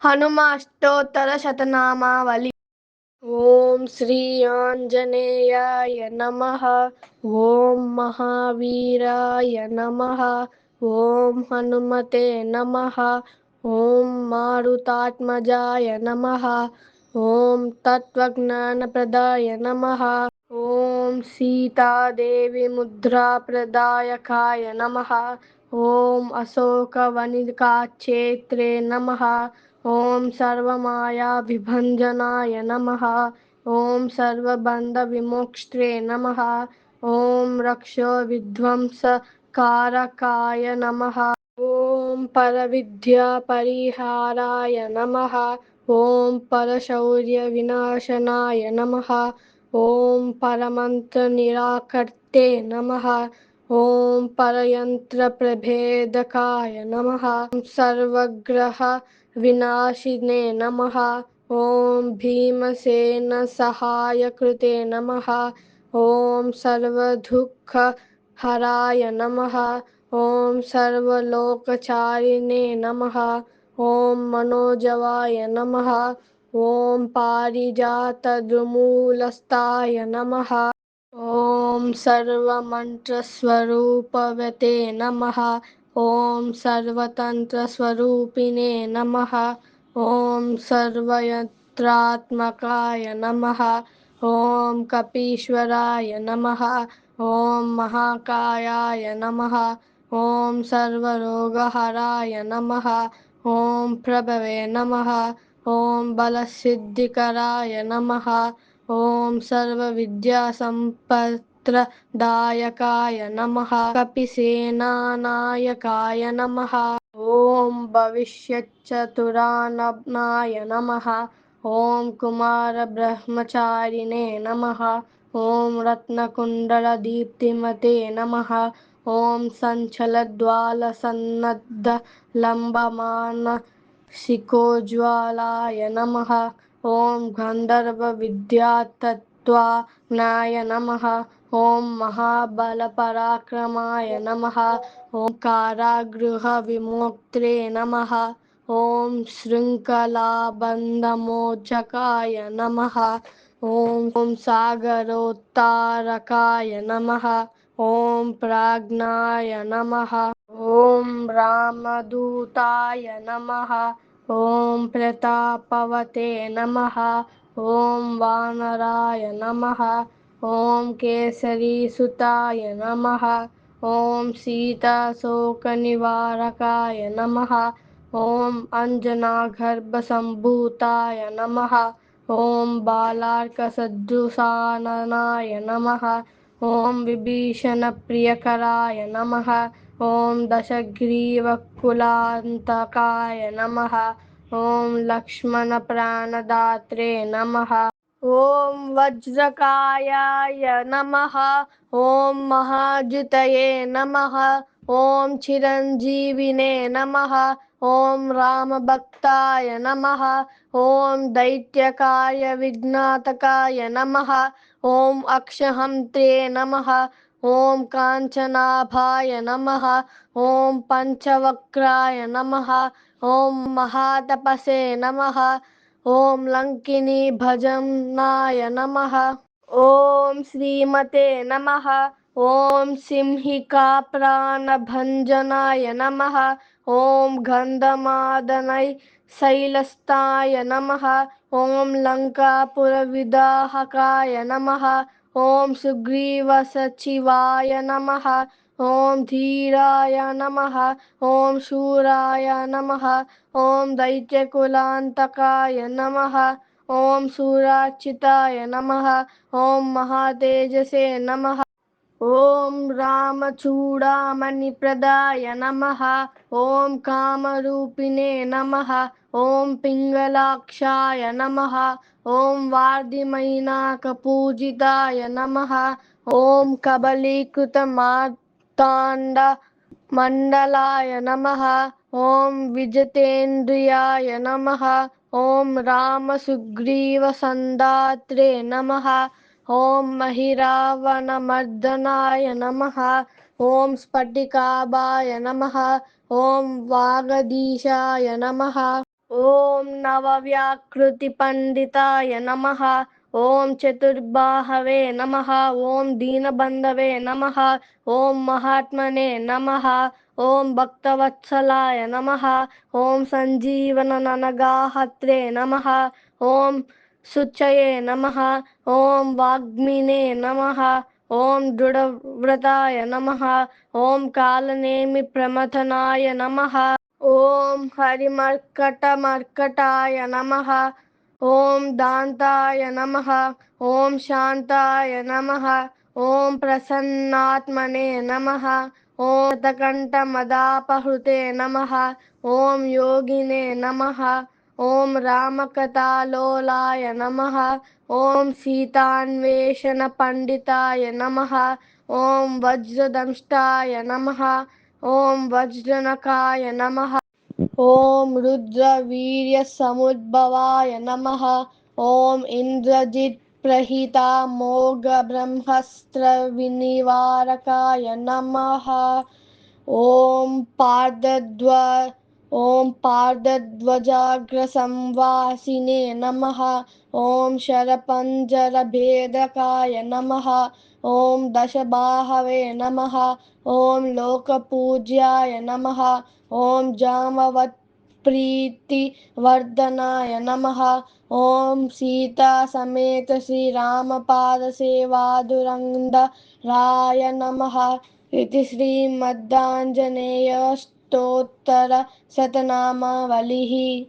हनुमाष्टोत्तरशतनामावली। ओम श्री आंजनेयाय नमः। ओम महावीराय नमः। ओम हनुमते नमः। ओम मारुतात्मजाय नमः। ओम तत्त्वज्ञानप्रदाय नमः। ओम सीतादेवी मुद्राप्रदायकाय नमः। ओम अशोकवनिकाक्षेत्रे नमः। ओम सर्वमाया विभंजनाय नमः। ओम सर्वबंधविमोक्ष्त्रे नमः। ओम रक्षो विध्वंसकारकाय नमः। ओम परविद्या परिहाराय नमः। ओम परशौर्यविनाशनाय नमः। ओम परमंत्र निराकर्ते नमः। ओम परयंत्र प्रभेदकाय नमः। सर्वग्रह विनाशिने नमः। ओम भीमसेन सहायकृते नमः। ओम सर्वदुःख हराय नमः। ओम सर्वलोकचारिणे नमः। ओम मनोजवाय नमः। ओम पारिजातद्रुमूलस्थाय नमः। ओम सर्वमंत्रस्वरूपवते नमः। ओम सर्वतंत्रस्वरूपिणे नमः। ओम सर्वयंत्रात्मकाय नमः। ओम कपीश्वराय नमः। ओम महाकायाय नमः। ओम सर्वरोगहराय नमः। ओम प्रभवे नमः। ओम बलसिद्धिकराय नमः। ओम सर्वविद्यासम्पत्प्रदायकाय नमः। कपिसेनानायकाय नमः। ओम भविष्यच्चतुराननाय नमः। ओम कुमारब्रह्मचारिणे नमः। ओम रत्नकुण्डलदीप्तिमते नमः। ओम सञ्चलद्वालसन्नद्धलम्बमानसिकोज्ज्वलाय नमः। ओम गन्धर्वविद्यातत्त्वज्ञाय नमः। ओम महाबलपराक्रमाय नमः। ओम कारागृहविमोक्त्रे नमः। ओम शृङ्खलाबन्धमोचकाय नमः। ओम सागरोत्तारकाय नमः। ओम प्राज्ञाय नमः। ओम रामदूताय नमः। ओम प्रतापवते नमः। ओम वानराय नमः। ओम केसरीसुताय नमः। ओम सीताशोकनिवारकाय नमः। ओम अंजनागर्भसम्भूताय नमः। ओम बालार्कसदृशाननाय नमः। ओम विभीषणप्रियकराय नमः। ओम दशग्रीवकुलान्तकाय नमः। ओम लक्ष्मणप्राणदात्रे नमः। ओम वज्रकायाय नमः। ओम महाजुतये नमः। ओम चिरंजीविने नमः। ओम रामभक्ताय नमः। ओम दैत्यकाय विघ्नातकाय नमः। ओम अक्षहन्त्रे नमः। ओम काञ्चनाभाय नमः। ओम पंचवक्राय नमः। ओम महातपसे नमः। ओम लंकिनी भजनाय नमः। ओम श्रीमते नमः। ओम सिंहिका प्राणभंजनाय नमः। ओम गंधमादनय शैलस्थाय नमः। ओम लंकापुरविदाहकाय नमः। ओम सुग्रीवसचिवाय नमः। ओम धीराय नमः। ओम शूराय नमः। ओम दैत्यकुलान्तकाय नमः। ओम सूरार्चिताय नमः। ओम महातेजसे नमः। ओम रामचूड़ामणिप्रदाय नमः। ओम कामरूपिणे नमः। ओम पिंगलाक्षाय नमः। ओम वार्धिमैनाकपूजिताय नमः। ओम कबलीकृतमार्ताण्डमण्डलाय नमः। ओम विजितेन्द्रियाय नमः। ओम रामसुग्रीवसन्धात्रे नमः। ओम महिरावणमर्दनाय नमः। ओम स्फटिकाभाय नमः। ओम वागधीशाय नमः। ॐ नवव्याकृतिपण्डिताय नमः। ॐ चतुर्बाहवे नमः। ॐ दीनबन्धवे नमः। ॐ महात्मने नमः। ॐ भक्तवत्सलाय नमः। ॐ सञ्जीवननगाहत्रे नमः। ॐ शुचये नमः। ॐ वाग्मिने नमः। ॐ दृढव्रताय नमः। ॐ कालनेमिप्रमथनाय नमः। ॐ हरिमर्कटमर्कटाय नमः। ॐ दान्ताय नमः। ॐ शान्ताय नमः। ॐ प्रसन्नात्मने नमः। ॐ शतकण्ठमदापहृते नमः। ॐ योगिने नमः। ॐ रामकथालोलाय नमः। ॐ सीतान्वेषणपण्डिताय नमः। ॐ वज्रदंष्टाय नमः। ॐ वज्रनखाय नमः। ॐ रुद्रवीर्यसमुद्भवाय नमः। ॐ इन्द्रजित्प्रहितामोघब्रह्मास्त्रविनिवारकाय नमः। ॐ पार्धध्वजाग्रसंवासिने नमः। ॐ शरपञ्जरभेदकाय नमः। ॐ दशबाहवे नमः। ॐ लोकपूज्याय नमः। ॐ जामवत्प्रीतिवर्धनाय नमः। ॐ सीतासमेत श्रीरामपादसेवाधुरन्धराय नमः। इति श्रीमदाञ्जनेयस्तोत्रशतनामावलिः।